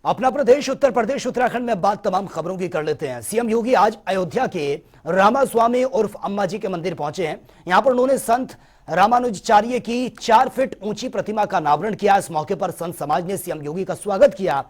अपना प्रदेश उत्तर प्रदेश उत्तराखंड में बात तमाम खबरों की कर लेते हैं। सीएम योगी आज अयोध्या के रामास्वामी उर्फ अम्मा जी के मंदिर पहुंचे हैं। यहां पर उन्होंने संत रामानुजाचार्य की 4 फीट ऊंची प्रतिमा का अनावरण किया। इस मौके पर संत समाज ने सीएम योगी का स्वागत किया।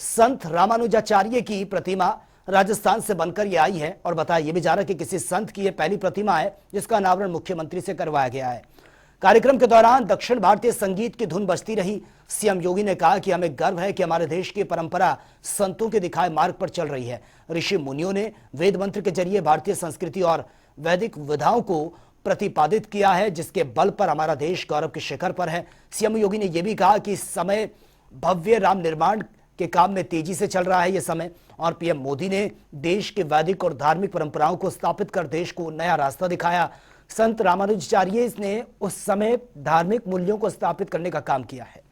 संत रामानुजाचार्य की प्रतिमा राजस्थान से बनकर ये आई है और बताया यह भी जा रहा है कि किसी संत की यह पहली प्रतिमा है जिसका अनावरण मुख्यमंत्री से करवाया गया है। कार्यक्रम के दौरान दक्षिण भारतीय संगीत की धुन बजती रही। सीएम योगी ने कहा कि हमें गर्व है कि हमारे देश की परंपरा संतों के दिखाए मार्ग पर चल रही है। ऋषि मुनियों ने वेद मंत्र के जरिए भारतीय संस्कृति और वैदिक विधाओं को प्रतिपादित किया है, जिसके बल पर हमारा देश गौरव के शिखर पर है। सीएम योगी ने यह भी कहा कि इस समय भव्य राम निर्माण के काम में तेजी से चल रहा है यह समय, और पीएम मोदी ने देश के वैदिक और धार्मिक परंपराओं को स्थापित कर देश को नया रास्ता दिखाया। संत रामानुजाचार्य ने उस समय धार्मिक मूल्यों को स्थापित करने का काम किया है।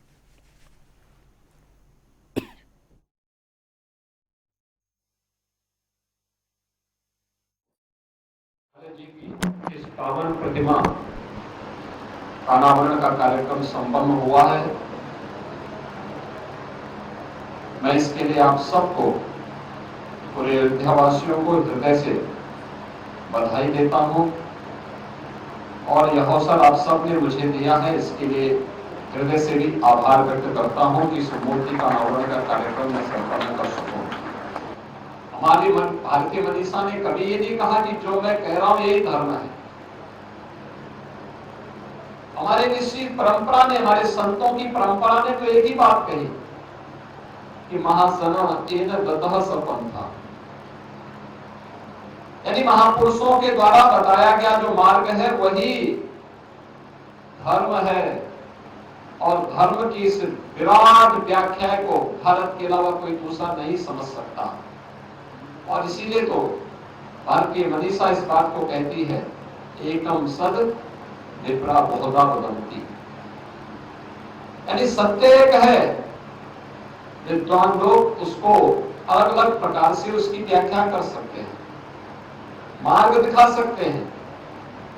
जी की इस पावन प्रतिमा अनावरण का कार्यक्रम संपन्न हुआ है। मैं इसके लिए आप सबको, पूरे अयोध्यावासियों को हृदय से बधाई देता हूं और यह अवसर आप सब ने मुझे दिया है, इसके लिए हृदय से भी आभार व्यक्त करता हूं कि इस मूर्ति का अनावरण का कार्यक्रम मैं संपन्न कर सकूं। हमारी भारतीय मनीषा ने कभी ये नहीं कहा कि जो मैं कह रहा हूं यही धर्म है। हमारे निश्चित परंपरा ने, हमारे संतों की परंपरा ने तो एक ही बात कही कि महाजना तेन गतः सपंथा, यानी महापुरुषों के द्वारा बताया गया जो मार्ग है वही धर्म है। और धर्म की इस विराट व्याख्या को भारत के अलावा कोई दूसरा नहीं समझ सकता। और इसीलिए तो भारतीय मनीषा इस बात को कहती है, एकम सद विप्रा बहुधा वदन्ति, यानी सत्य एक है। विद्वान लोग उसको अलग अलग प्रकार से उसकी व्याख्या कर सकते हैं, मार्ग दिखा सकते हैं,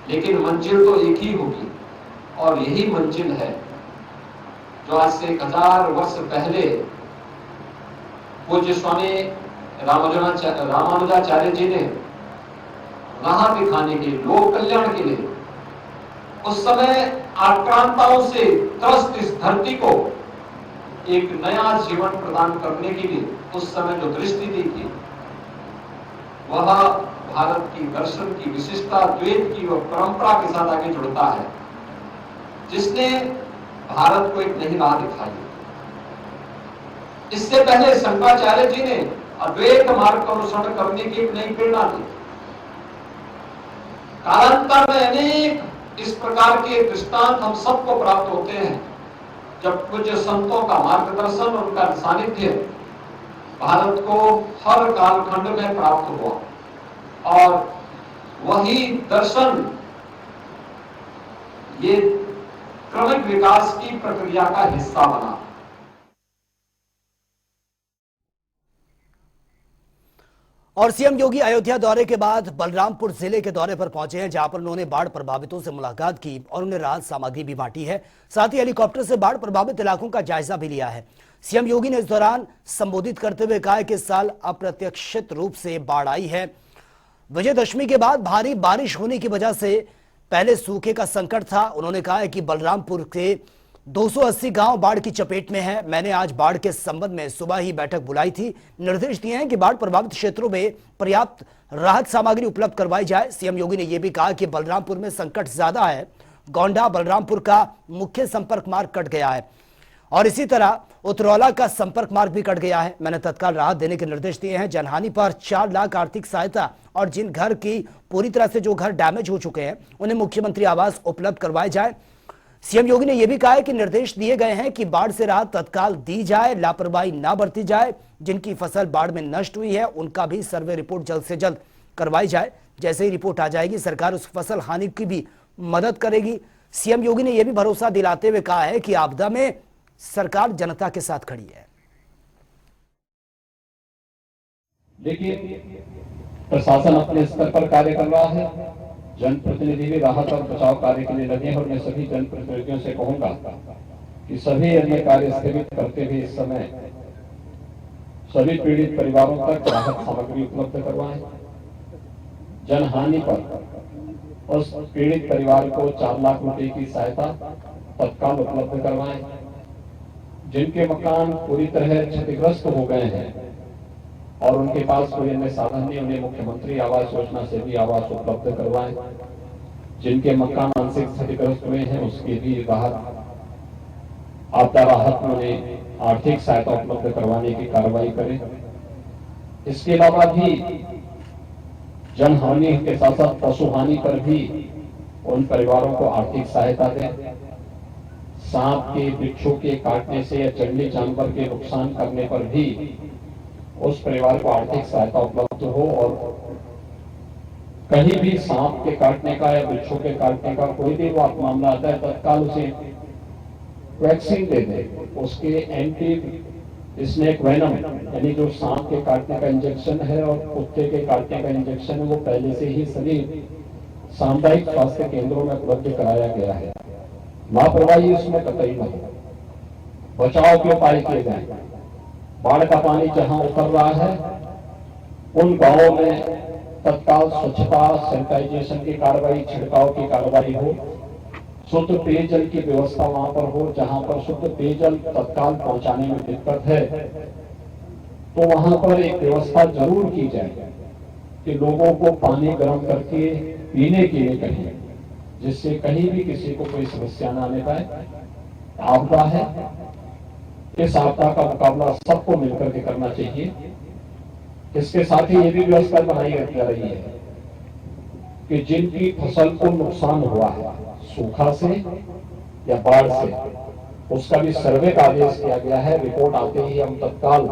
लेकिन मंजिल तो एक ही होगी। और यही मंजिल है जो आज से 1000 वर्ष पहले पूज्य स्वामी रामानुजाचार्य जी ने राह दिखाने के लिए, लोक कल्याण के लिए, उस समय आक्रांताओं से त्रस्त इस धरती को एक नया जीवन प्रदान करने के लिए उस समय जो दृष्टि दी थी, वह भारत की दर्शन की विशिष्टता, द्वैत की और परंपरा के साथ आगे जुड़ता है, जिसने भारत को एक नई राह दिखाई। इससे पहले शंकराचार्य जी ने अद्वैत मार्ग का अनुसरण करने की एक नई प्रेरणा दी। कालांतर में अनेक इस प्रकार के दृष्टांत हम सबको प्राप्त होते हैं, जब पूज्य संतों का मार्गदर्शन, उनका सानिध्य भारत को हर कालखंड में प्राप्त हुआ और वही दर्शन ये क्रमिक विकास की प्रक्रिया का हिस्सा बना। और सीएम योगी अयोध्या दौरे के बाद बलरामपुर जिले के दौरे पर पहुंचे हैं, जहां पर उन्होंने बाढ़ प्रभावितों से मुलाकात की और उन्हें राहत सामग्री भी बांटी है। साथ ही हेलीकॉप्टर से बाढ़ प्रभावित इलाकों का जायजा भी लिया है। सीएम योगी ने इस दौरान संबोधित करते हुए कहा कि इस साल अप्रत्याशित रूप से बाढ़ आई है। विजयदशमी के बाद भारी बारिश होने की वजह से पहले सूखे का संकट था। उन्होंने कहा है कि बलरामपुर के 280 गांव बाढ़ की चपेट में है। मैंने आज बाढ़ के संबंध में सुबह ही बैठक बुलाई थी। निर्देश दिए हैं कि बाढ़ प्रभावित क्षेत्रों में पर्याप्त राहत सामग्री उपलब्ध करवाई जाए। सीएम योगी ने यह भी कहा कि बलरामपुर में संकट ज्यादा है। गोंडा बलरामपुर का मुख्य संपर्क मार्ग कट गया है और इसी तरह उतरौला का संपर्क मार्ग भी कट गया है। मैंने तत्काल राहत देने के निर्देश दिए हैं। जनहानि पर 4 लाख आर्थिक सहायता और जिन घर की पूरी तरह से जो घर डैमेज हो चुके हैं उन्हें मुख्यमंत्री आवास उपलब्ध करवाए जाए। सीएम योगी ने यह भी कहा है कि निर्देश दिए गए हैं कि बाढ़ से राहत तत्काल दी जाए, लापरवाही ना बरती जाए। जिनकी फसल बाढ़ में नष्ट हुई है उनका भी सर्वे रिपोर्ट जल्द से जल्द करवाई जाए। जैसे ही रिपोर्ट आ जाएगी सरकार उस फसल हानि की भी मदद करेगी। सीएम योगी ने यह भी भरोसा दिलाते हुए कहा है कि आपदा में सरकार जनता के साथ खड़ी है। देखिए, प्रशासन अपने स्तर पर कार्य कर रहा है, जनप्रतिनिधि भी राहत और बचाव कार्य के लिए लगे हैं और मैं सभी जनप्रतिनिधियों से कहूंगा कि सभी अन्य कार्य स्थगित करते हुए इस समय सभी पीड़ित परिवारों तक राहत सामग्री उपलब्ध करवाएं। जनहानि पर उस पीड़ित परिवार को 4 लाख रुपए की सहायता तत्काल उपलब्ध करवाएं। जिनके मकान पूरी तरह क्षतिग्रस्त हो गए हैं और उनके पास कोई अन्य साधन नहीं, उन्हें मुख्यमंत्री आवास योजना से भी आवास उपलब्ध करवाएं। जिनके मकान आंशिक क्षतिग्रस्त हुए हैं उसकी भी राहत, आपदा राहत में उन्हें आर्थिक सहायता उपलब्ध करवाने की कार्रवाई करें। इसके अलावा भी जनहानि के साथ साथ पशु हानि पर भी उन परिवारों को आर्थिक सहायता दें। सांप के, बिच्छू के काटने से या जंगली जानवर के नुकसान करने पर भी उस परिवार को आर्थिक सहायता उपलब्ध हो, और कहीं भी सांप के काटने का या बिच्छू के काटने का कोई भी मामला आता है तत्काल उसे वैक्सीन दे दें। उसके एंटी स्नेक वेनम यानी जो सांप के काटने का इंजेक्शन है और कुत्ते के काटने का इंजेक्शन है वो पहले से ही सभी सामुदायिक स्वास्थ्य केंद्रों में उपलब्ध कराया गया है। लापरवाही इसमें कतई नहीं। बचाव के उपाय किए जाए। बाढ़ का पानी जहां उतर रहा है उन गांवों में तत्काल स्वच्छता, सैनिटाइजेशन की कार्रवाई, छिड़काव की कार्रवाई हो। शुद्ध पेयजल की व्यवस्था वहां पर हो। जहां पर शुद्ध पेयजल तत्काल पहुंचाने में दिक्कत है तो वहां पर एक व्यवस्था जरूर की जाए कि लोगों को पानी गर्म करके पीने के लिए कहें, जिससे कहीं भी किसी को कोई समस्या न आने पाए। आपदा है, इस आपदा का मुकाबला सबको मिलकर के करना चाहिए। इसके साथ ही ये भी व्यवस्था बनाई जा रही है कि जिनकी फसल को नुकसान हुआ है सूखा से या बाढ़ से, उसका भी सर्वे का आदेश किया गया है। रिपोर्ट आते ही हम तत्काल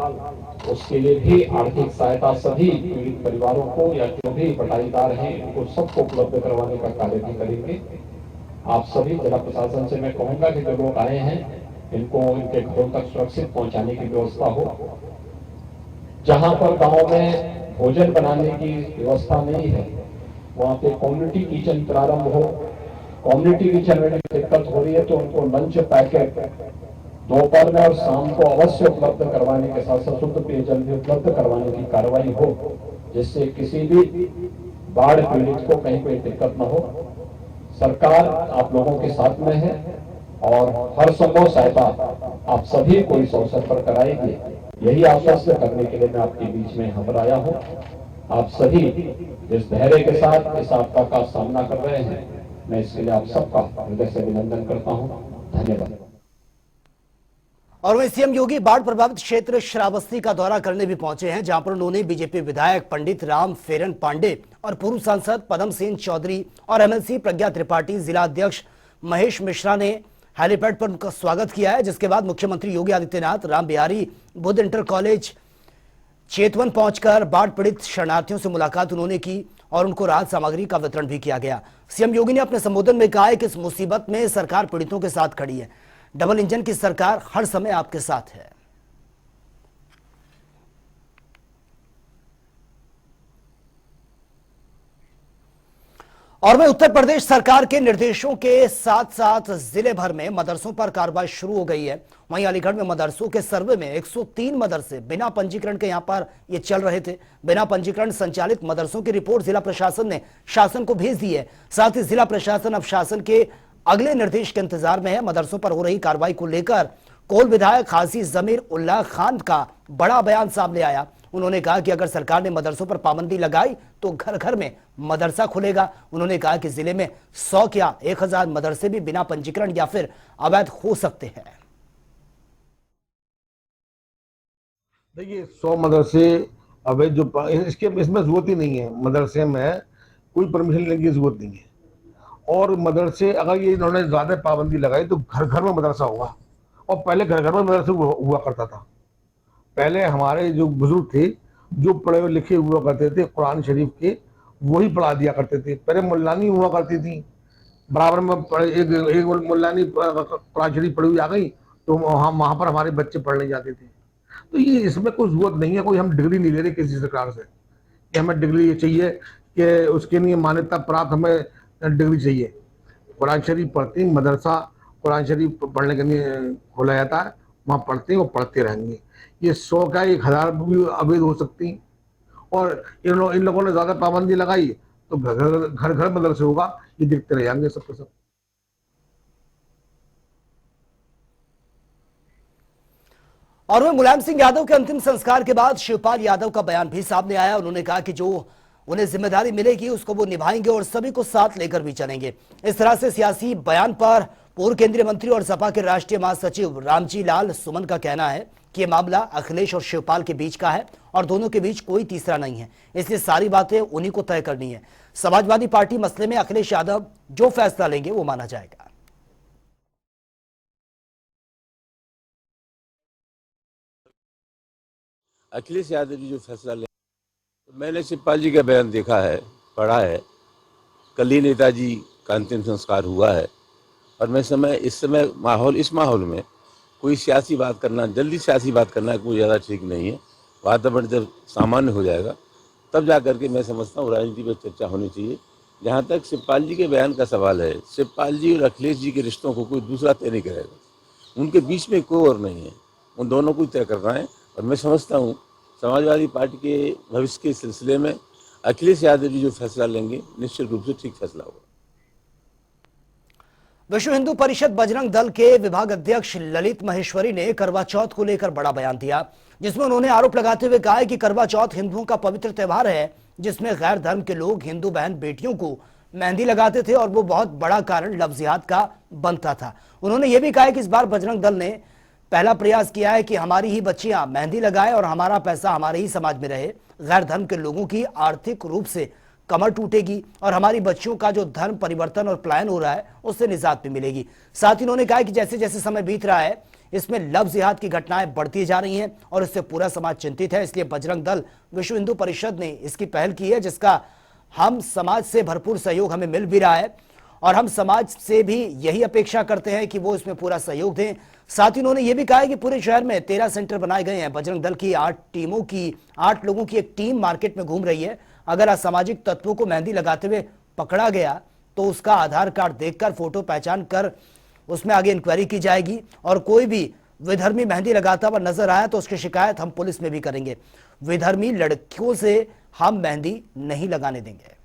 उसके लिए भी आर्थिक सहायता सभी पीड़ित परिवारों को या जो भी बटाईदार हैं उनको सबको उपलब्ध करवाने का कार्य भी करेंगे। आप सभी जिला प्रशासन से मैं कहूंगा कि जो लोग आए हैं इनको इनके घरों तक सुरक्षित पहुंचाने की व्यवस्था हो। जहां पर गांव में भोजन बनाने की व्यवस्था नहीं है वहां पे कम्युनिटी किचन प्रारंभ हो। कम्युनिटी किचन में दिक्कत हो रही है तो उनको लंच पैकेट दोपहर में और शाम को अवश्य उपलब्ध करवाने के साथ साथ शुद्ध पेयजल भी उपलब्ध करवाने की कार्रवाई हो, जिससे किसी भी बाढ़ पीड़ित को कहीं कोई दिक्कत न हो। सरकार आप लोगों के साथ में है और हर संभव सहायता आप सभी को इस अवसर पर कराएगी। यही आश्वस्त करने के लिए मैं आपके बीच में यहाँ पर आया हूँ। आप सभी जिस धैर्य के साथ इस आपदा का सामना कर रहे हैं, मैं इसके लिए आप सबका हृदय से अभिनंदन करता हूँ। धन्यवाद। और वहीं सीएम योगी बाढ़ प्रभावित क्षेत्र श्रावस्ती का दौरा करने भी पहुंचे हैं, जहां पर उन्होंने बीजेपी विधायक पंडित राम फेरन पांडे और पूर्व सांसद पदम सेन चौधरी और एमएलसी प्रज्ञा त्रिपाठी, जिला अध्यक्ष महेश मिश्रा ने हेलीपैड पर उनका स्वागत किया है। जिसके बाद मुख्यमंत्री योगी आदित्यनाथ राम बिहारी बुद्ध इंटर कॉलेज चेतवन पहुंचकर बाढ़ पीड़ित शरणार्थियों से मुलाकात उन्होंने की और उनको राहत सामग्री का वितरण भी किया गया। सीएम योगी ने अपने संबोधन में कहा है कि इस मुसीबत में सरकार पीड़ितों के साथ खड़ी है। डबल इंजन की सरकार हर समय आपके साथ है। और मैं उत्तर प्रदेश सरकार के निर्देशों के साथ साथ जिले भर में मदरसों पर कार्रवाई शुरू हो गई है। वहीं अलीगढ़ में मदरसों के सर्वे में 103 मदरसे बिना पंजीकरण के यहां पर ये चल रहे थे। बिना पंजीकरण संचालित मदरसों की रिपोर्ट जिला प्रशासन ने शासन को भेज दी है। साथ ही जिला प्रशासन अब शासन के अगले निर्देश के इंतजार में है। मदरसों पर हो रही कार्रवाई को लेकर कोल विधायक हाजी जमीर उल्लाह खान का बड़ा बयान सामने आया। उन्होंने कहा कि अगर सरकार ने मदरसों पर पाबंदी लगाई तो घर घर में मदरसा खुलेगा। उन्होंने कहा कि जिले में 100 या 1000 मदरसे भी बिना पंजीकरण या फिर अवैध हो सकते हैं। देखिए 100 मदरसे अवैध जो इसमें जरूरत ही नहीं है। मदरसे में कोई परमिशन लेने की जरूरत नहीं है। और मदरसे अगर ये इन्होंने ज्यादा पाबंदी लगाई तो घर घर में मदरसा होगा। और पहले घर घर में मदरसा हुआ करता था। पहले हमारे जो बुजुर्ग थे जो पढ़े लिखे हुआ करते थे कुरान शरीफ के, वही पढ़ा दिया करते थे। पहले मुल्लानी हुआ करती थी, बराबर में एक मुल्लानी कुरान शरीफ पढ़ी हुई आ गई तो वहां पर हमारे बच्चे पढ़ने जाते थे। तो ये इसमें कोई जरूरत नहीं है। कोई हम डिग्री नहीं ले रहे किसी सरकार से कि हमें डिग्री चाहिए कि उसके लिए मान्यता प्राप्त हमें डिग्री चाहिए। कुरान शरीफ पढ़ती मदरसा कुरान शरीफ पढ़ने के लिए खोला जाता है वहाँ पढ़ते हैं और पढ़ते रहेंगे। ये 100 का 1000 भी अवैध हो सकती, और इन लोगों ने ज्यादा पाबंदी लगाई तो घर घर मदरसे होगा, ये दिखते रह जाएंगे सबके सब। और वह मुलायम सिंह यादव के अंतिम संस्कार के बाद शिवपाल यादव का बयान भी सामने आया। उन्होंने कहा कि जो उन्हें जिम्मेदारी मिलेगी उसको वो निभाएंगे और सभी को साथ लेकर भी चलेंगे। इस तरह से सियासी बयान पर पूर्व केंद्रीय मंत्री और सपा के राष्ट्रीय महासचिव रामजी लाल सुमन का कहना है कि यह मामला अखिलेश और शिवपाल के बीच का है और दोनों के बीच कोई तीसरा नहीं है, इसलिए सारी बातें उन्हीं को तय करनी है। समाजवादी पार्टी मसले में अखिलेश यादव जो फैसला लेंगे वो माना जाएगा। अखिलेश यादव जी जो फैसला ले, मैंने शिवपाल जी का बयान देखा है, पढ़ा है। कल ही नेताजी का अंतिम संस्कार हुआ है और मैं इस माहौल में कोई सियासी बात करना, जल्दी सियासी बात करना कोई ज़्यादा ठीक नहीं है। वातावरण जब सामान्य हो जाएगा तब जा करके मैं समझता हूँ राजनीति पर चर्चा होनी चाहिए। जहाँ तक शिवपाल जी के बयान का सवाल है, शिवपाल जी और अखिलेश जी के रिश्तों को कोई दूसरा तय नहीं करेगा, उनके बीच में कोई और नहीं है, उन दोनों को तय करना है। और मैं समझता हूँ समाजवादी पार्टी के भविष्य के सिलसिले में अखिलेश यादव जी जो फैसला लेंगे निश्चित रूप से ठीक फैसला होगा। विश्व हिंदू परिषद बजरंग दल के विभाग अध्यक्ष ललित महेश्वरी ने करवा चौथ को लेकर बड़ा बयान दिया, जिसमें उन्होंने आरोप लगाते हुए कहा कि करवा चौथ हिंदुओं का पवित्र त्यौहार है, जिसमें गैर धर्म के लोग हिंदू बहन बेटियों को मेहंदी लगाते थे और वो बहुत बड़ा कारण लव जिहाद का बनता था। उन्होंने ये भी कहा कि इस बार बजरंग दल ने पहला प्रयास किया है कि हमारी ही बच्चियां मेहंदी लगाएं और हमारा पैसा हमारे ही समाज में रहे। गैर धर्म के लोगों की आर्थिक रूप से कमर टूटेगी और हमारी बच्चियों का जो धर्म परिवर्तन और पलायन हो रहा है उससे निजात भी मिलेगी। साथ ही उन्होंने कहा कि जैसे जैसे समय बीत रहा है इसमें लव जिहाद की घटनाएं बढ़ती जा रही हैं और इससे पूरा समाज चिंतित है। इसलिए बजरंग दल विश्व हिंदू परिषद ने इसकी पहल की है, जिसका हम समाज से भरपूर सहयोग हमें मिल भी रहा है और हम समाज से भी यही अपेक्षा करते हैं कि वो इसमें पूरा सहयोग दें। साथ ही उन्होंने ये भी कहा है कि पूरे शहर में 13 सेंटर बनाए गए हैं। बजरंग दल की 8 लोगों की एक टीम मार्केट में घूम रही है। अगर असामाजिक तत्वों को मेहंदी लगाते हुए पकड़ा गया तो उसका आधार कार्ड देखकर फोटो पहचान कर उसमें आगे इंक्वायरी की जाएगी और कोई भी विधर्मी मेहंदी लगाता हुआ नजर आया तो उसकी शिकायत हम पुलिस में भी करेंगे। विधर्मी लड़कियों से हम मेहंदी नहीं लगाने देंगे।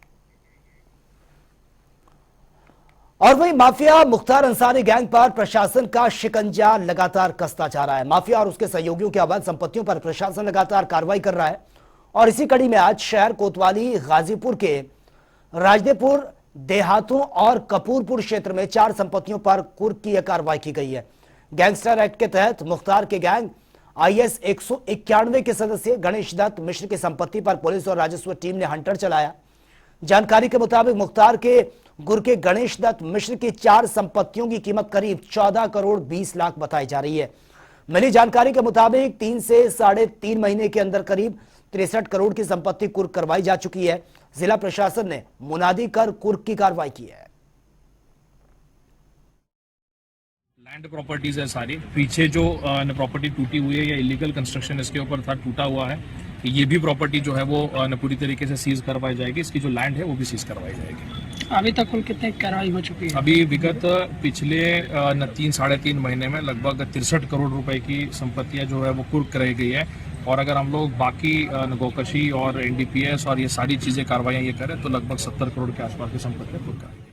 और वही माफिया मुख्तार अंसारी गैंग पर प्रशासन का शिकंजा लगातार कसता जा रहा है। माफिया और उसके सहयोगियों की अवैध संपत्तियों पर प्रशासन लगातार कार्रवाई कर रहा है और इसी कड़ी में आज शहर कोतवाली, गाजीपुर के राजदेपुर देहातों और कपूरपुर क्षेत्र में 4 संपत्तियों पर कुर्क की कार्रवाई की गई है। गैंगस्टर एक्ट के तहत मुख्तार के गैंग IS 191 के सदस्य गणेश दत्त मिश्र की संपत्ति पर पुलिस और राजस्व टीम ने हंटर चलाया। जानकारी के मुताबिक मुख्तार के गुर के गणेश दत्त मिश्र की 4 संपत्तियों की कीमत करीब 14 करोड़ 20 लाख बताई जा रही है। मिली जानकारी के मुताबिक 3 से 3.5 महीने के अंदर करीब 63 करोड़ की संपत्ति कुर्क करवाई जा चुकी है। जिला प्रशासन ने मुनादी कर कुर्क की कार्रवाई की है। लैंड प्रॉपर्टीज है सारी, पीछे जो प्रॉपर्टी टूटी हुई है या इलीगल कंस्ट्रक्शन इसके ऊपर था, टूटा हुआ है, ये भी प्रॉपर्टी जो है वो पूरी तरीके से सीज करवाई जाएगी। इसकी जो लैंड है वो भी सीज करवाई जाएगी। अभी तक कुल कितने कार्रवाई हो चुकी है? अभी विगत पिछले 3-3.5 महीने में लगभग 63 करोड़ रुपए की संपत्तियां जो है वो कुर्क कराई गई है। और अगर हम लोग बाकी गोकशी और NDPS और ये सारी चीजें कार्रवाइयां ये करें तो लगभग 70 करोड़ के आसपास की संपत्तियां कुर्क कराई।